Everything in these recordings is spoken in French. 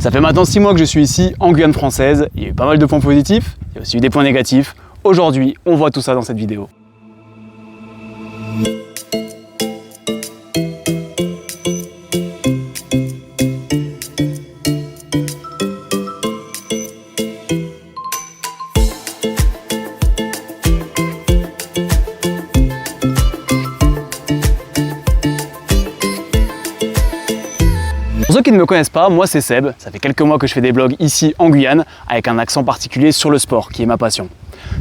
Ça fait maintenant 6 mois que je suis ici en Guyane française. Il y a eu pas mal de points positifs, il y a aussi eu des points négatifs. Aujourd'hui, on voit tout ça dans cette vidéo. Pour ceux qui ne me connaissent pas, moi c'est Seb, ça fait quelques mois que je fais des vlogs ici en Guyane avec un accent particulier sur le sport qui est ma passion.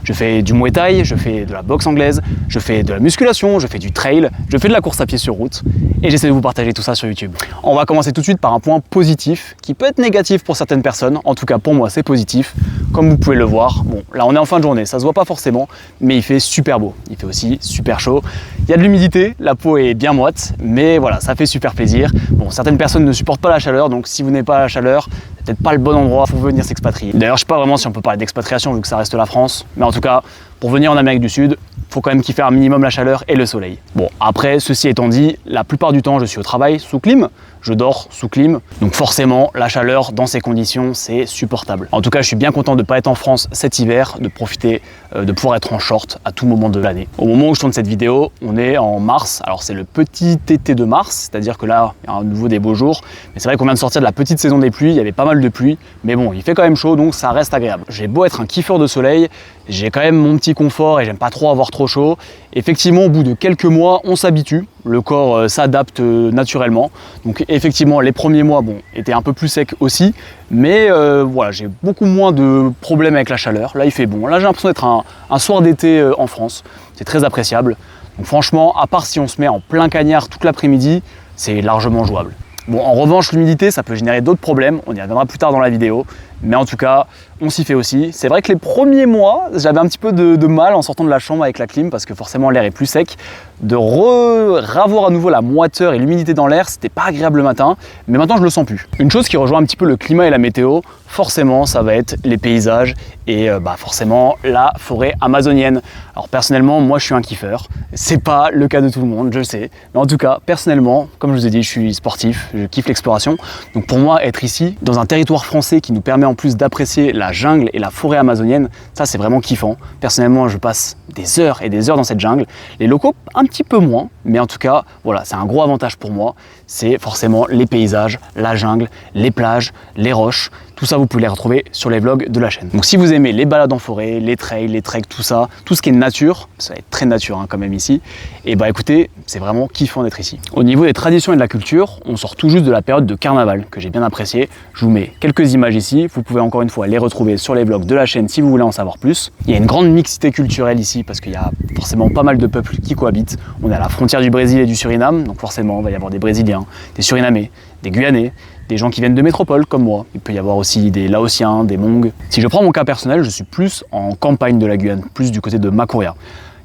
Je fais du Muay Thai, je fais de la boxe anglaise, je fais de la musculation, je fais du trail, je fais de la course à pied sur route et j'essaie de vous partager tout ça sur YouTube. On va commencer tout de suite par un point positif qui peut être négatif pour certaines personnes, en tout cas pour moi c'est positif. Comme vous pouvez le voir, bon là on est en fin de journée, ça se voit pas forcément, mais il fait super beau, il fait aussi super chaud. Il y a de l'humidité, la peau est bien moite, mais voilà, ça fait super plaisir. Bon, certaines personnes ne supportent pas la chaleur, donc si vous n'avez pas la chaleur, c'est peut-être pas le bon endroit pour venir s'expatrier. D'ailleurs, je sais pas vraiment si on peut parler d'expatriation vu que ça reste la France, mais en tout cas, pour venir en Amérique du Sud, faut quand même kiffer un minimum la chaleur et le soleil. Bon, après, ceci étant dit, la plupart du temps, je suis au travail sous clim, je dors sous clim, donc forcément, la chaleur dans ces conditions, c'est supportable. En tout cas, je suis bien content de ne pas être en France cet hiver, de profiter de pouvoir être en short à tout moment de l'année. Au moment où je tourne cette vidéo, on est en mars, alors c'est le petit été de mars, c'est-à-dire que là, il y a à nouveau des beaux jours, mais c'est vrai qu'on vient de sortir de la petite saison des pluies, il y avait pas mal de pluie, mais bon, il fait quand même chaud, donc ça reste agréable. J'ai beau être un kiffeur de soleil, j'ai quand même mon petit confort et j'aime pas trop avoir trop chaud. Effectivement, au bout de quelques mois, on s'habitue, le corps s'adapte naturellement. Donc effectivement, les premiers mois étaient un peu plus secs aussi, mais voilà, j'ai beaucoup moins de problèmes avec la chaleur. Là, il fait bon. Là, j'ai l'impression d'être un soir d'été en France. C'est très appréciable. Donc franchement, à part si on se met en plein cagnard toute l'après-midi, c'est largement jouable. Bon, en revanche, l'humidité, ça peut générer d'autres problèmes. On y reviendra plus tard dans la vidéo. Mais en tout cas, on s'y fait aussi. C'est vrai que les premiers mois, j'avais un petit peu de mal en sortant de la chambre avec la clim parce que forcément l'air est plus sec. De ravoir à nouveau la moiteur et l'humidité dans l'air, c'était pas agréable le matin, mais maintenant je le sens plus. Une chose qui rejoint un petit peu le climat et la météo, forcément ça va être les paysages et forcément la forêt amazonienne. Alors personnellement, moi je suis un kiffeur. C'est pas le cas de tout le monde, je le sais. Mais en tout cas, personnellement, comme je vous ai dit, je suis sportif, je kiffe l'exploration. Donc pour moi, être ici, dans un territoire français qui nous permet en plus d'apprécier la jungle et la forêt amazonienne, ça c'est vraiment kiffant. Personnellement, je passe des heures et des heures dans cette jungle. Les locaux, un petit peu moins, mais en tout cas, voilà, c'est un gros avantage pour moi. C'est forcément les paysages, la jungle, les plages, les roches. Tout ça, vous pouvez les retrouver sur les vlogs de la chaîne. Donc si vous aimez les balades en forêt, les trails, les treks, tout ça, tout ce qui est nature, ça va être très nature quand même ici, et bah écoutez, c'est vraiment kiffant d'être ici. Au niveau des traditions et de la culture, on sort tout juste de la période de carnaval, que j'ai bien apprécié. Je vous mets quelques images ici, vous pouvez encore une fois les retrouver sur les vlogs de la chaîne si vous voulez en savoir plus. Il y a une grande mixité culturelle ici, parce qu'il y a forcément pas mal de peuples qui cohabitent. On est à la frontière du Brésil et du Suriname, donc forcément il va y avoir des Brésiliens, des Surinamais, des Guyanais, des gens qui viennent de métropole comme moi. Il peut y avoir aussi des Laotiens, des Mongs. Si je prends mon cas personnel, je suis plus en campagne de la Guyane, plus du côté de Makuria.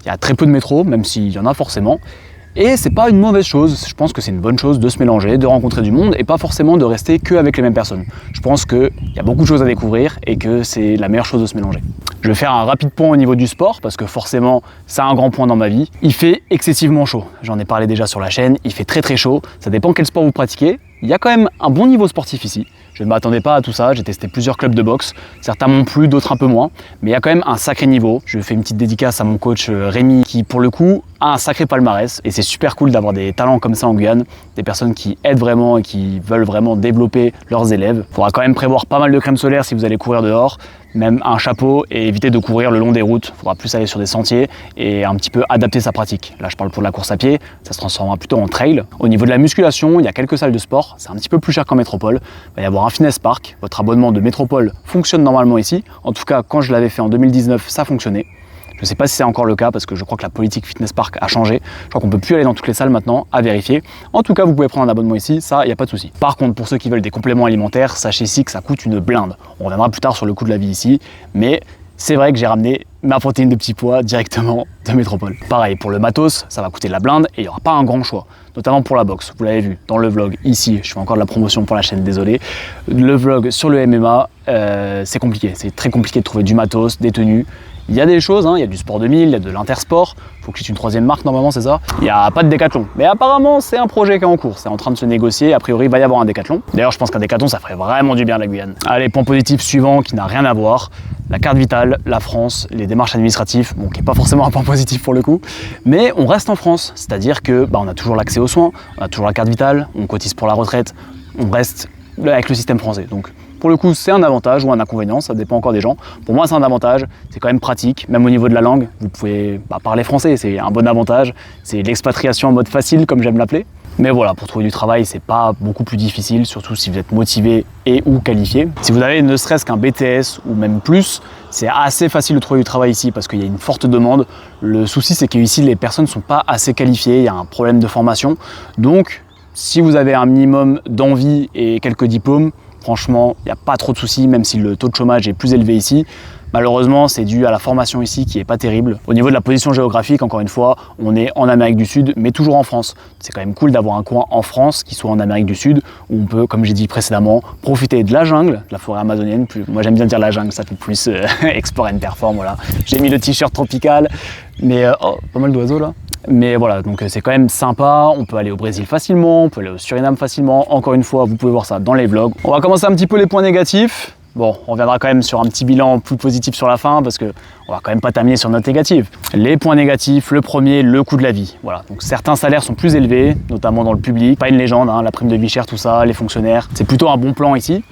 Il y a très peu de métro, même s'il y en a forcément. Et c'est pas une mauvaise chose, je pense que c'est une bonne chose de se mélanger, de rencontrer du monde et pas forcément de rester que avec les mêmes personnes. Je pense qu'il y a beaucoup de choses à découvrir et que c'est la meilleure chose de se mélanger. Je vais faire un rapide point au niveau du sport parce que forcément ça a un grand point dans ma vie. Il fait excessivement chaud, j'en ai parlé déjà sur la chaîne, il fait très très chaud, ça dépend quel sport vous pratiquez. Il y a quand même un bon niveau sportif ici. Je ne m'attendais pas à tout ça, j'ai testé plusieurs clubs de boxe, certains m'ont plu, d'autres un peu moins, mais il y a quand même un sacré niveau. Je fais une petite dédicace à mon coach Rémi qui pour le coup a un sacré palmarès et c'est super cool d'avoir des talents comme ça en Guyane, des personnes qui aident vraiment et qui veulent vraiment développer leurs élèves. Il faudra quand même prévoir pas mal de crème solaire si vous allez courir dehors, même un chapeau et éviter de courir le long des routes. Il faudra plus aller sur des sentiers et un petit peu adapter sa pratique. Là je parle pour de la course à pied, ça se transformera plutôt en trail. Au niveau de la musculation, il y a quelques salles de sport, c'est un petit peu plus cher qu'en métropole. Il va y avoir un fitness park, votre abonnement de métropole fonctionne normalement ici. En tout cas quand je l'avais fait en 2019, ça fonctionnait. Je ne sais pas si c'est encore le cas parce que je crois que la politique fitness park a changé. Je crois qu'on ne peut plus aller dans toutes les salles maintenant, à vérifier. En tout cas, vous pouvez prendre un abonnement ici, ça, il n'y a pas de souci. Par contre, pour ceux qui veulent des compléments alimentaires, sachez ici que ça coûte une blinde. On reviendra plus tard sur le coût de la vie ici, mais c'est vrai que j'ai ramené ma protéine de petits pois directement de métropole. Pareil, pour le matos, ça va coûter de la blinde et il n'y aura pas un grand choix, notamment pour la boxe. Vous l'avez vu dans le vlog ici, je fais encore de la promotion pour la chaîne, désolé. Le vlog sur le MMA, c'est compliqué, c'est très compliqué de trouver du matos, des tenues. Il y a des choses, il y a du sport 2000, il y a de l'intersport. faut que je cite une troisième marque normalement, c'est ça. Il n'y a pas de Decathlon. Mais apparemment, c'est un projet qui est en cours. C'est en train de se négocier. A priori, il va y avoir un Decathlon. D'ailleurs, je pense qu'un Decathlon, ça ferait vraiment du bien à la Guyane. Allez, point positif suivant qui n'a rien à voir. La carte vitale, la France, les démarches administratives, bon, qui n'est pas forcément un point positif pour le coup. Mais on reste en France. C'est-à-dire que on a toujours l'accès aux soins, on a toujours la carte vitale, on cotise pour la retraite, on reste avec le système français. Donc, pour le coup, c'est un avantage ou un inconvénient, ça dépend encore des gens. Pour moi, c'est un avantage, c'est quand même pratique, même au niveau de la langue. Vous pouvez parler français, c'est un bon avantage. C'est l'expatriation en mode facile, comme j'aime l'appeler. Mais voilà, pour trouver du travail, c'est pas beaucoup plus difficile, surtout si vous êtes motivé et ou qualifié. Si vous avez ne serait-ce qu'un BTS ou même plus, c'est assez facile de trouver du travail ici parce qu'il y a une forte demande. Le souci, c'est qu'ici, les personnes ne sont pas assez qualifiées, il y a un problème de formation. Donc, si vous avez un minimum d'envie et quelques diplômes, franchement, il n'y a pas trop de soucis, même si le taux de chômage est plus élevé ici. Malheureusement, c'est dû à la formation ici qui n'est pas terrible. Au niveau de la position géographique, encore une fois, on est en Amérique du Sud, mais toujours en France. C'est quand même cool d'avoir un coin en France qui soit en Amérique du Sud, où on peut, comme j'ai dit précédemment, profiter de la jungle, de la forêt amazonienne. Moi, j'aime bien dire la jungle, ça fait plus Explore and Perform, voilà. J'ai mis le t-shirt tropical, mais oh, pas mal d'oiseaux là. Mais voilà, donc c'est quand même sympa, on peut aller au Brésil facilement, on peut aller au Suriname facilement. Encore une fois, vous pouvez voir ça dans les vlogs. On va commencer un petit peu les points négatifs. Bon, on reviendra quand même sur un petit bilan plus positif sur la fin parce que on va quand même pas terminer sur note négative. Les points négatifs, le premier, le coût de la vie. Voilà, donc certains salaires sont plus élevés, notamment dans le public. Pas une légende, hein, la prime de vie chère, tout ça, les fonctionnaires. C'est plutôt un bon plan ici.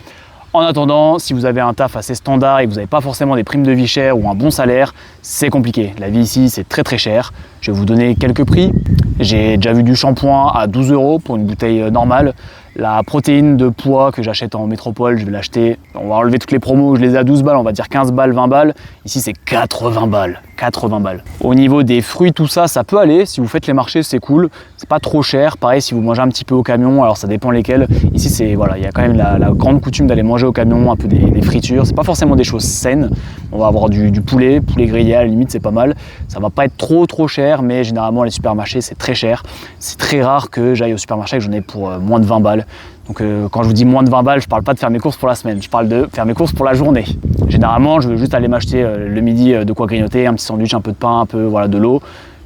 En attendant, si vous avez un taf assez standard et que vous n'avez pas forcément des primes de vie chères ou un bon salaire, c'est compliqué. La vie ici, c'est très très cher. Je vais vous donner quelques prix. J'ai déjà vu du shampoing à 12 € pour une bouteille normale. La protéine de poids que j'achète en métropole, je vais l'acheter. On va enlever toutes les promos, je les ai à 12 balles, on va dire 15 balles, 20 balles. Ici, c'est 80 balles. 80 balles. Au niveau des fruits, tout ça, ça peut aller. Si vous faites les marchés, c'est cool. C'est pas trop cher. Pareil, si vous mangez un petit peu au camion, alors ça dépend lesquels. Ici, c'est voilà, il y a quand même la grande coutume d'aller manger au camion, un peu des fritures. C'est pas forcément des choses saines. On va avoir du poulet grillé, à la limite, c'est pas mal. Ça va pas être trop cher, mais généralement, les supermarchés, c'est très cher. C'est très rare que j'aille au supermarché et que j'en ai pour moins de 20 balles. Donc quand je vous dis moins de 20 balles, je parle pas de faire mes courses pour la semaine, je parle de faire mes courses pour la journée. Généralement, je veux juste aller m'acheter le midi de quoi grignoter, un petit sandwich, un peu de pain, un peu voilà, de l'eau.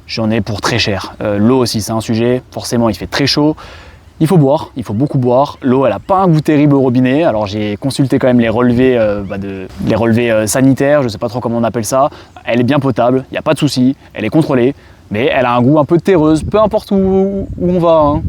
J'en ai pour très cher. L'eau aussi, c'est un sujet. Forcément, il fait très chaud. Il faut boire, il faut beaucoup boire. L'eau, elle n'a pas un goût terrible au robinet. Alors j'ai consulté quand même les relevés, sanitaires, je ne sais pas trop comment on appelle ça. Elle est bien potable, il n'y a pas de souci, elle est contrôlée, mais elle a un goût un peu terreuse, peu importe où on va. Hein.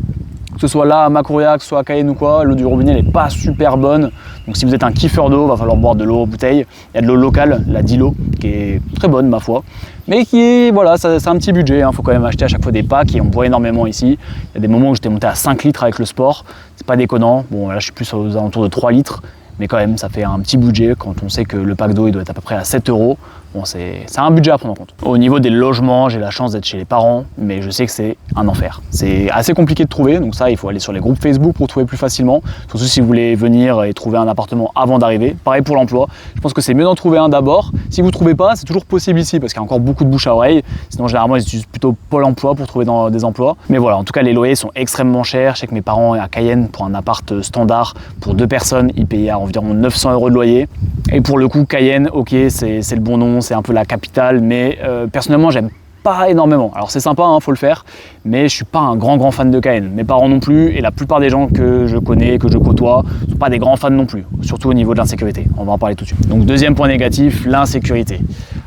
Que ce soit là à Macouria, que ce soit à Cayenne ou quoi, l'eau du robinet n'est pas super bonne. Donc si vous êtes un kiffeur d'eau, il va falloir boire de l'eau en bouteille. Il y a de l'eau locale, la Dilo, qui est très bonne ma foi. Mais qui est, voilà, c'est un petit budget, hein. Faut quand même acheter à chaque fois des packs et on boit énormément ici. Il y a des moments où j'étais monté à 5 litres avec le sport, c'est pas déconnant. Bon là je suis plus aux alentours de 3 litres, mais quand même ça fait un petit budget quand on sait que le pack d'eau il doit être à peu près à 7 €. Bon, c'est un budget à prendre en compte. Au niveau des logements, j'ai la chance d'être chez les parents, mais je sais que c'est un enfer. C'est assez compliqué de trouver, donc ça, il faut aller sur les groupes Facebook pour trouver plus facilement. Surtout si vous voulez venir et trouver un appartement avant d'arriver. Pareil pour l'emploi. Je pense que c'est mieux d'en trouver un d'abord. Si vous ne trouvez pas, c'est toujours possible ici parce qu'il y a encore beaucoup de bouche à oreille. Sinon, généralement, ils utilisent plutôt Pôle emploi pour trouver des emplois. Mais voilà, en tout cas, les loyers sont extrêmement chers. Je sais que mes parents à Cayenne, pour un appart standard, pour 2 personnes, ils payaient à environ 900 € de loyer. Et pour le coup, Cayenne, ok, c'est le bon nom, c'est un peu la capitale, mais personnellement, j'aime pas énormément. Alors c'est sympa, hein, faut le faire, mais je suis pas un grand fan de Cayenne. Mes parents non plus, et la plupart des gens que je connais, que je côtoie, sont pas des grands fans non plus, surtout au niveau de l'insécurité. On va en parler tout de suite. Donc deuxième point négatif, l'insécurité.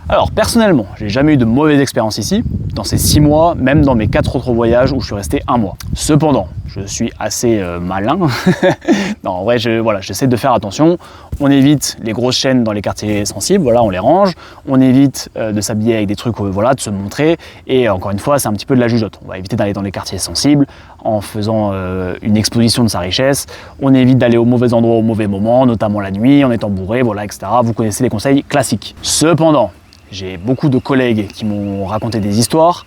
Alors personnellement, j'ai jamais eu de mauvaise expérience ici, dans ces 6 mois, même dans mes 4 autres voyages où je suis resté 1 mois. Cependant, je suis assez malin. Non, en vrai, j'essaie de faire attention. On évite les grosses chaînes dans les quartiers sensibles, voilà, on les range. On évite de s'habiller avec des trucs, voilà, de se montrer. Et encore une fois, c'est un petit peu de la jugeote. On va éviter d'aller dans les quartiers sensibles en faisant une exposition de sa richesse. On évite d'aller au mauvais endroit au mauvais moment, notamment la nuit, en étant bourré, voilà, etc. Vous connaissez les conseils classiques. Cependant, j'ai beaucoup de collègues qui m'ont raconté des histoires.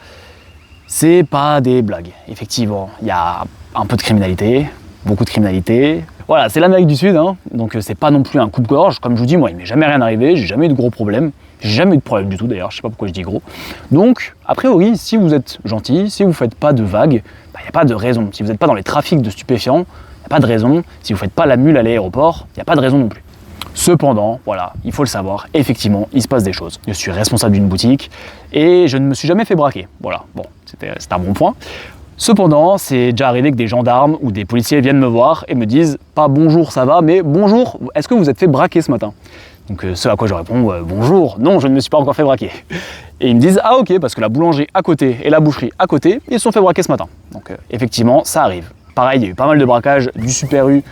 C'est pas des blagues. Effectivement, il y a un peu de criminalité, beaucoup de criminalité. Voilà, c'est l'Amérique du Sud, hein, donc c'est pas non plus un coupe-gorge. Comme je vous dis, moi, il m'est jamais rien arrivé, j'ai jamais eu de gros problèmes. J'ai jamais eu de problème du tout d'ailleurs, je sais pas pourquoi je dis gros. Donc, a priori, si vous êtes gentil, si vous faites pas de vagues, il n'y a pas de raison. Si vous n'êtes pas dans les trafics de stupéfiants, il n'y a pas de raison. Si vous faites pas la mule à l'aéroport, il n'y a pas de raison non plus. Cependant, voilà, il faut le savoir, effectivement, il se passe des choses. Je suis responsable d'une boutique et je ne me suis jamais fait braquer. Voilà, bon, c'était un bon point. Cependant, c'est déjà arrivé que des gendarmes ou des policiers viennent me voir et me disent pas bonjour, ça va, mais bonjour, est-ce que vous êtes fait braquer ce matin? Donc ce à quoi je réponds bonjour, non, je ne me suis pas encore fait braquer. Et ils me disent ah ok, parce que la boulangerie à côté et la boucherie à côté, ils se sont fait braquer ce matin. Donc effectivement, ça arrive. Pareil, il y a eu pas mal de braquages du Super U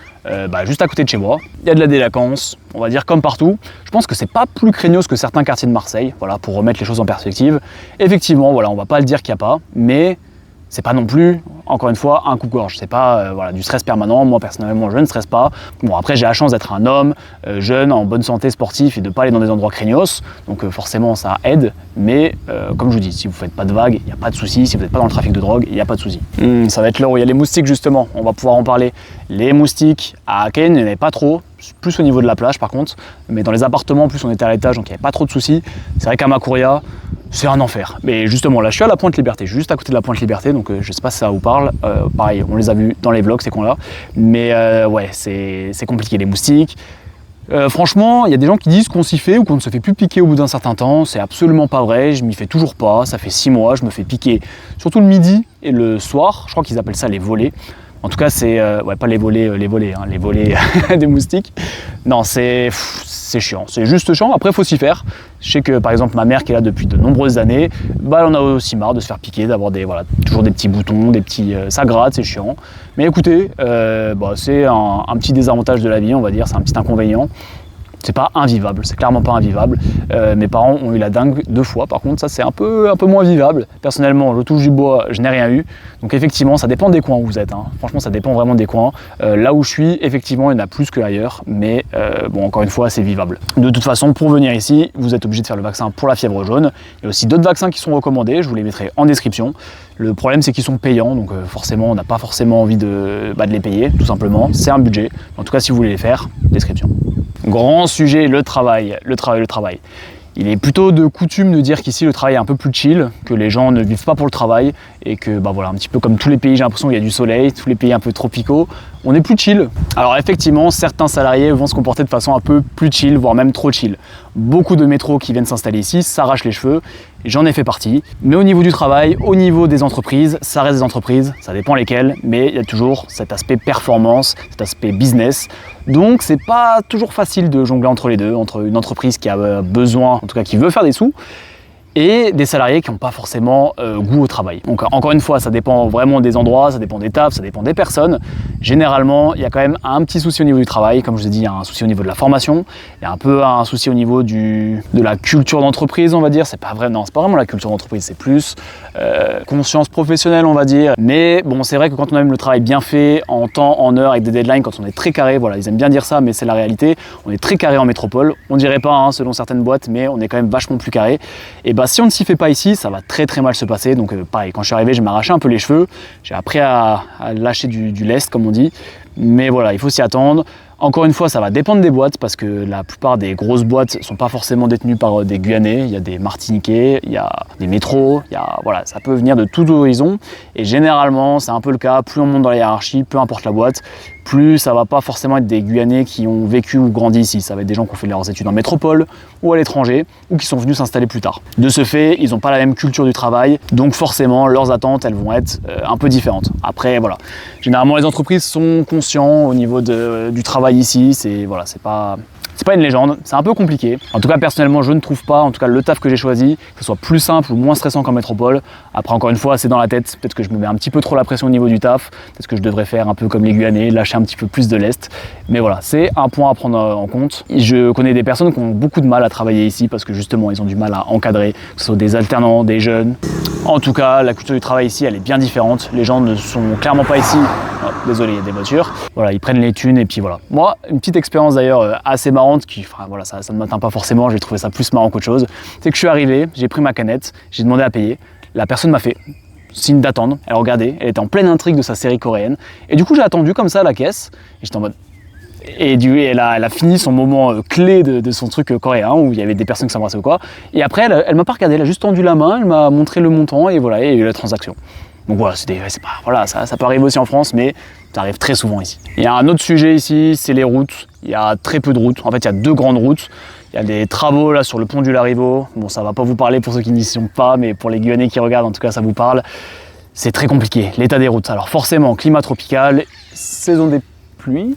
juste à côté de chez moi. Il y a de la délinquance, on va dire comme partout. Je pense que c'est pas plus craignos que certains quartiers de Marseille, voilà, pour remettre les choses en perspective. Effectivement, voilà, on va pas le dire qu'il n'y a pas, mais c'est pas non plus, encore une fois, un coupe-gorge. C'est pas voilà, du stress permanent. Moi, personnellement, je ne stresse pas. Bon, après, j'ai la chance d'être un homme jeune, en bonne santé, sportif et de ne pas aller dans des endroits craignos. Donc, forcément, ça aide. Mais, comme je vous dis, si vous ne faites pas de vagues, il n'y a pas de souci. Si vous n'êtes pas dans le trafic de drogue, il n'y a pas de souci. Ça va être l'heure où il y a les moustiques, justement. On va pouvoir en parler. Les moustiques, à Aken, il n'y en avait pas trop. Plus au niveau de la plage, par contre. Mais dans les appartements, en plus, on était à l'étage, donc il n'y avait pas trop de soucis. C'est vrai qu'à Macouria, c'est un enfer. Mais justement, là, je suis à la Pointe Liberté, juste à côté de la Pointe Liberté, donc je sais pas si ça vous parle. Pareil, on les a vus dans les vlogs, ces coins-là. Mais ouais, c'est compliqué, les moustiques. Franchement, il y a des gens qui disent qu'on s'y fait ou qu'on ne se fait plus piquer au bout d'un certain temps. C'est absolument pas vrai, je m'y fais toujours pas. Ça fait 6 mois, je me fais piquer surtout le midi et le soir. Je crois qu'ils appellent ça les volets. En tout cas, c'est ouais, pas les volets, les volets des moustiques. Non, c'est chiant, c'est juste chiant. Après, il faut s'y faire. Je sais que par exemple, ma mère qui est là depuis de nombreuses années, bah, elle en a aussi marre de se faire piquer, d'avoir toujours des petits boutons, ça gratte, c'est chiant. Mais écoutez, c'est un petit désavantage de la vie, on va dire, c'est un petit inconvénient. C'est pas invivable, c'est clairement pas invivable. Mes parents ont eu la dingue 2 fois, par contre ça c'est un peu moins vivable. Personnellement, je touche du bois, je n'ai rien eu. Donc effectivement, ça dépend des coins où vous êtes. Hein. Franchement, ça dépend vraiment des coins. Là où je suis, effectivement, il y en a plus qu'ailleurs, mais bon, encore une fois, c'est vivable. De toute façon, pour venir ici, vous êtes obligé de faire le vaccin pour la fièvre jaune. Il y a aussi d'autres vaccins qui sont recommandés, je vous les mettrai en description. Le problème, c'est qu'ils sont payants, donc forcément, on n'a pas forcément envie de les payer, tout simplement. C'est un budget. En tout cas, si vous voulez les faire, description. Grand sujet, le travail. Il est plutôt de coutume de dire qu'ici le travail est un peu plus chill, que les gens ne vivent pas pour le travail et que voilà, un petit peu comme tous les pays, j'ai l'impression qu'il y a du soleil, tous les pays un peu tropicaux, on est plus chill. Alors effectivement, certains salariés vont se comporter de façon un peu plus chill, voire même trop chill. Beaucoup de métros qui viennent s'installer ici s'arrachent les cheveux, et j'en ai fait partie. Mais au niveau du travail, au niveau des entreprises, ça reste des entreprises, ça dépend lesquelles, mais il y a toujours cet aspect performance, cet aspect business. Donc c'est pas toujours facile de jongler entre les deux, entre une entreprise qui a besoin, en tout cas qui veut faire des sous, et des salariés qui n'ont pas forcément goût au travail. Donc encore une fois, ça dépend vraiment des endroits, ça dépend des tafs, ça dépend des personnes. Généralement, il y a quand même un petit souci au niveau du travail. Comme je vous ai dit, il y a un souci au niveau de la formation, il y a un peu un souci au niveau de la culture d'entreprise, on va dire. C'est pas vraiment la culture d'entreprise, c'est plus conscience professionnelle, on va dire. Mais bon, c'est vrai que quand on aime le travail bien fait, en temps, en heure, avec des deadlines, quand on est très carré, voilà, ils aiment bien dire ça, mais c'est la réalité. On est très carré en métropole. On dirait pas, hein, selon certaines boîtes, mais on est quand même vachement plus carré. Et si on ne s'y fait pas ici, ça va très très mal se passer. Donc pareil, quand je suis arrivé, je m'arrachais un peu les cheveux. J'ai appris à lâcher du lest, comme on dit. Mais voilà, il faut s'y attendre. Encore une fois, ça va dépendre des boîtes parce que la plupart des grosses boîtes ne sont pas forcément détenues par des Guyanais. Il y a des Martiniquais, il y a des métros, voilà, ça peut venir de tout horizon. Et généralement, c'est un peu le cas. Plus on monte dans la hiérarchie, peu importe la boîte, plus ça va pas forcément être des Guyanais qui ont vécu ou grandi ici. Ça va être des gens qui ont fait leurs études en métropole ou à l'étranger ou qui sont venus s'installer plus tard. De ce fait, ils n'ont pas la même culture du travail, donc forcément leurs attentes elles vont être un peu différentes. Après voilà, généralement les entreprises sont conscients au niveau du travail ici. C'est pas une légende, c'est un peu compliqué. En tout cas, personnellement, je ne trouve pas, en tout cas le taf que j'ai choisi, que ce soit plus simple ou moins stressant qu'en métropole. Après, encore une fois, c'est dans la tête. Peut-être que je me mets un petit peu trop la pression au niveau du taf. Peut-être que je devrais faire un peu comme les Guyanais, lâcher un petit peu plus de lest. Mais voilà, c'est un point à prendre en compte. Je connais des personnes qui ont beaucoup de mal à travailler ici parce que justement, ils ont du mal à encadrer, que ce soit des alternants, des jeunes. En tout cas, la culture du travail ici, elle est bien différente. Les gens ne sont clairement pas ici. Oh, désolé, il y a des voitures. Voilà, ils prennent les thunes et puis voilà. Moi, une petite expérience d'ailleurs assez marrante qui, enfin, voilà, ça ne m'atteint pas forcément, j'ai trouvé ça plus marrant qu'autre chose. C'est que je suis arrivé, j'ai pris ma canette, j'ai demandé à payer. La personne m'a fait signe d'attendre, elle regardait, elle était en pleine intrigue de sa série coréenne. Et du coup, j'ai attendu comme ça à la caisse et j'étais en mode. Et elle a fini son moment clé de son truc coréen où il y avait des personnes qui s'embrassaient ou quoi. Et après, elle m'a pas regardé, elle a juste tendu la main, elle m'a montré le montant et voilà, il y a eu la transaction. Donc voilà, voilà ça peut arriver aussi en France, mais ça arrive très souvent ici. Il y a un autre sujet ici, c'est les routes. Il y a très peu de routes. En fait, il y a 2 grandes routes. Il y a des travaux là sur le pont du Larivot. Bon, ça va pas vous parler pour ceux qui n'y sont pas, mais pour les Guyanais qui regardent, en tout cas, ça vous parle. C'est très compliqué, l'état des routes. Alors forcément, climat tropical, saison des pluies.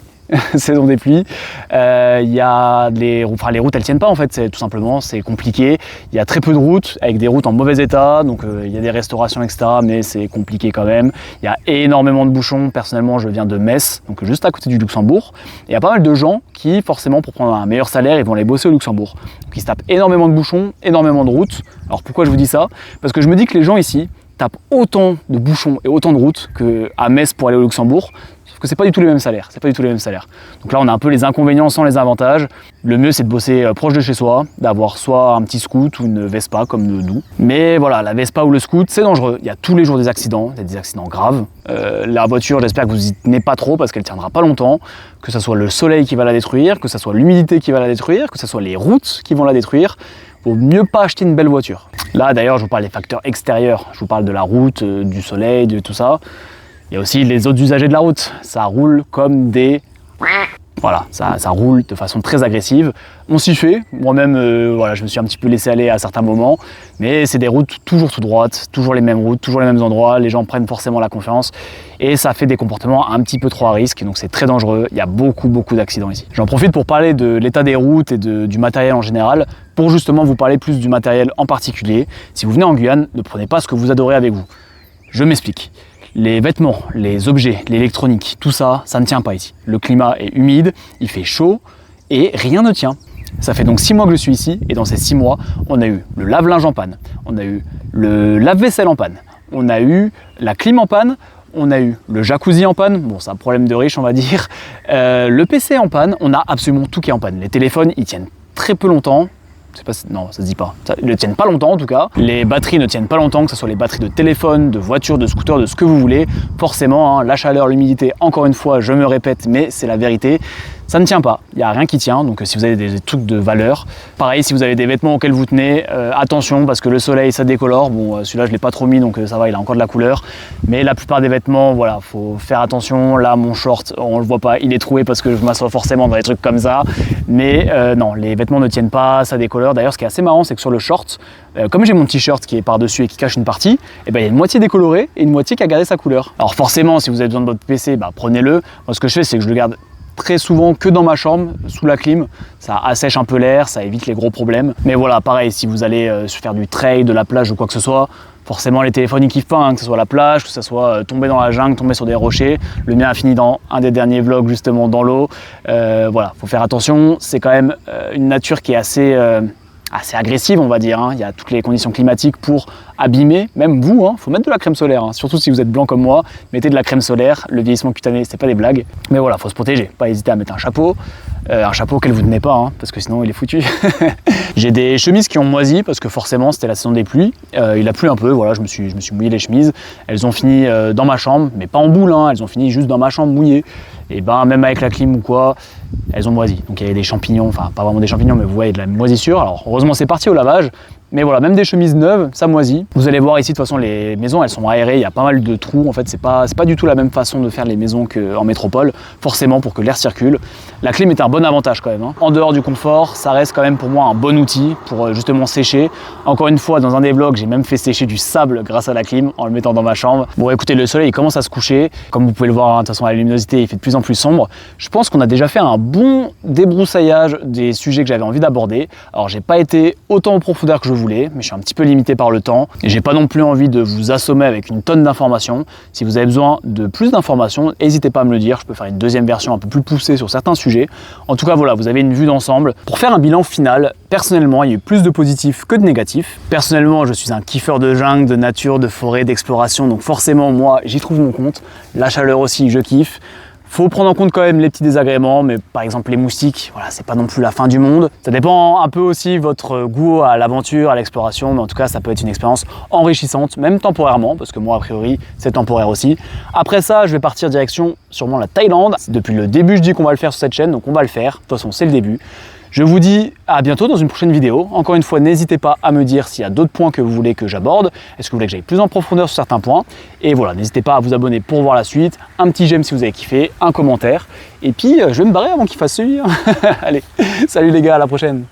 Saison des pluies, il y a les routes elles tiennent pas en fait, tout simplement, c'est compliqué. Il y a très peu de routes, avec des routes en mauvais état, donc il y a des restaurations etc, mais c'est compliqué quand même. Il y a énormément de bouchons. Personnellement, je viens de Metz, donc juste à côté du Luxembourg. Et il y a pas mal de gens qui, forcément, pour prendre un meilleur salaire, ils vont aller bosser au Luxembourg. Donc ils se tapent énormément de bouchons, énormément de routes. Alors pourquoi je vous dis ça? Parce que je me dis que les gens ici tapent autant de bouchons et autant de routes qu'à Metz pour aller au Luxembourg. Parce que c'est pas du tout les mêmes salaires, Donc là on a un peu les inconvénients sans les avantages. Le mieux c'est de bosser proche de chez soi, d'avoir soit un petit scoot ou une Vespa comme nous. Mais voilà, la Vespa ou le scoot c'est dangereux, il y a tous les jours des accidents, il y a des accidents graves. La voiture, j'espère que vous y tenez pas trop parce qu'elle tiendra pas longtemps, que ce soit le soleil qui va la détruire, que ce soit l'humidité qui va la détruire, que ce soit les routes qui vont la détruire. Vaut mieux pas acheter une belle voiture. Là d'ailleurs je vous parle des facteurs extérieurs, je vous parle de la route, du soleil, de tout ça. Il y a aussi les autres usagers de la route, ça roule comme des... Voilà, ça roule de façon très agressive. On s'y fait, moi-même, voilà, je me suis un petit peu laissé aller à certains moments, mais c'est des routes toujours tout droites, toujours les mêmes routes, toujours les mêmes endroits, les gens prennent forcément la confiance et ça fait des comportements un petit peu trop à risque, donc c'est très dangereux, il y a beaucoup d'accidents ici. J'en profite pour parler de l'état des routes et du matériel en général, pour justement vous parler plus du matériel en particulier. Si vous venez en Guyane, ne prenez pas ce que vous adorez avec vous. Je m'explique. Les vêtements, les objets, l'électronique, tout ça, ça ne tient pas ici. Le climat est humide, il fait chaud et rien ne tient. Ça fait donc 6 mois que je suis ici et dans ces 6 mois, on a eu le lave-linge en panne, on a eu le lave-vaisselle en panne, on a eu la clim en panne, on a eu le jacuzzi en panne, bon c'est un problème de riche on va dire, le PC en panne, on a absolument tout qui est en panne. Les téléphones, ils tiennent très peu longtemps. Non, ça se dit pas. Ils ne tiennent pas longtemps en tout cas. Les batteries ne tiennent pas longtemps, que ce soit les batteries de téléphone, de voiture, de scooter, de ce que vous voulez. Forcément, hein, la chaleur, l'humidité, encore une fois, je me répète, mais c'est la vérité. Ça ne tient pas, il n'y a rien qui tient, donc si vous avez des trucs de valeur. Pareil, si vous avez des vêtements auxquels vous tenez, attention parce que le soleil ça décolore. Bon, celui-là je ne l'ai pas trop mis donc ça va, il a encore de la couleur. Mais la plupart des vêtements, voilà, faut faire attention. Là, mon short, on ne le voit pas, il est troué parce que je m'assois forcément dans des trucs comme ça. Mais non, les vêtements ne tiennent pas, ça décolore. D'ailleurs, ce qui est assez marrant, c'est que sur le short, comme j'ai mon t-shirt qui est par-dessus et qui cache une partie, et ben, il y a une moitié décolorée et une moitié qui a gardé sa couleur. Alors forcément, si vous avez besoin de votre PC, bah, prenez-le. Moi, ce que je fais, c'est que je le garde très souvent que dans ma chambre, sous la clim. Ça assèche un peu l'air, ça évite les gros problèmes. Mais voilà, pareil, si vous allez faire du trail, de la plage ou quoi que ce soit, forcément les téléphones ils kiffent pas, hein, que ce soit la plage, que ce soit tomber dans la jungle, tomber sur des rochers. Le mien a fini dans un des derniers vlogs justement dans l'eau. Voilà, faut faire attention, c'est quand même une nature qui est assez agressive on va dire, hein. Il y a toutes les conditions climatiques pour abîmer, même vous, hein. Faut mettre de la crème solaire, hein. Surtout si vous êtes blanc comme moi, mettez de la crème solaire, le vieillissement cutané c'est pas des blagues, mais voilà, faut se protéger, pas hésiter à mettre un chapeau auquel vous ne tenez pas, hein, parce que sinon il est foutu. J'ai des chemises qui ont moisi parce que forcément c'était la saison des pluies, il a plu un peu, voilà, je me suis mouillé les chemises, elles ont fini dans ma chambre, mais pas en boule, hein. Elles ont fini juste dans ma chambre mouillées, et ben même avec la clim ou quoi, elles ont moisi. Donc il y avait des champignons, enfin pas vraiment des champignons, mais vous voyez de la moisissure. Alors heureusement c'est parti au lavage, mais voilà, même des chemises neuves, ça moisit. Vous allez voir ici, de toute façon les maisons elles sont aérées, il y a pas mal de trous. En fait c'est pas du tout la même façon de faire les maisons qu'en métropole, forcément pour que l'air circule. La clim est un bon avantage quand même, hein. En dehors du confort, ça reste quand même pour moi un bon outil pour justement sécher. Encore une fois, dans un des vlogs, j'ai même fait sécher du sable grâce à la clim en le mettant dans ma chambre. Bon écoutez, le soleil il commence à se coucher. Comme vous pouvez le voir, hein, de toute façon la luminosité il fait de plus en plus sombre. Je pense qu'on a déjà fait un bon débroussaillage des sujets que j'avais envie d'aborder. Alors j'ai pas été autant en profondeur que je voulais, mais je suis un petit peu limité par le temps et j'ai pas non plus envie de vous assommer avec une tonne d'informations. Si vous avez besoin de plus d'informations, n'hésitez pas à me le dire, je peux faire une deuxième version un peu plus poussée sur certains sujets. En tout cas voilà, vous avez une vue d'ensemble. Pour faire un bilan final, personnellement il y a eu plus de positifs que de négatifs. Personnellement je suis un kiffeur de jungle, de nature, de forêt, d'exploration, donc forcément moi j'y trouve mon compte. La chaleur aussi, je kiffe. Faut prendre en compte quand même les petits désagréments, mais par exemple les moustiques, voilà, c'est pas non plus la fin du monde. Ça dépend un peu aussi votre goût à l'aventure, à l'exploration, mais en tout cas ça peut être une expérience enrichissante, même temporairement, parce que moi a priori c'est temporaire aussi. Après ça, je vais partir direction sûrement la Thaïlande. Depuis le début je dis qu'on va le faire sur cette chaîne, donc on va le faire. De toute façon c'est le début. Je vous dis à bientôt dans une prochaine vidéo. Encore une fois, n'hésitez pas à me dire s'il y a d'autres points que vous voulez que j'aborde. Est-ce que vous voulez que j'aille plus en profondeur sur certains points? Et voilà, n'hésitez pas à vous abonner pour voir la suite. Un petit j'aime si vous avez kiffé, un commentaire. Et puis, je vais me barrer avant qu'il fasse celui. Allez, salut les gars, à la prochaine.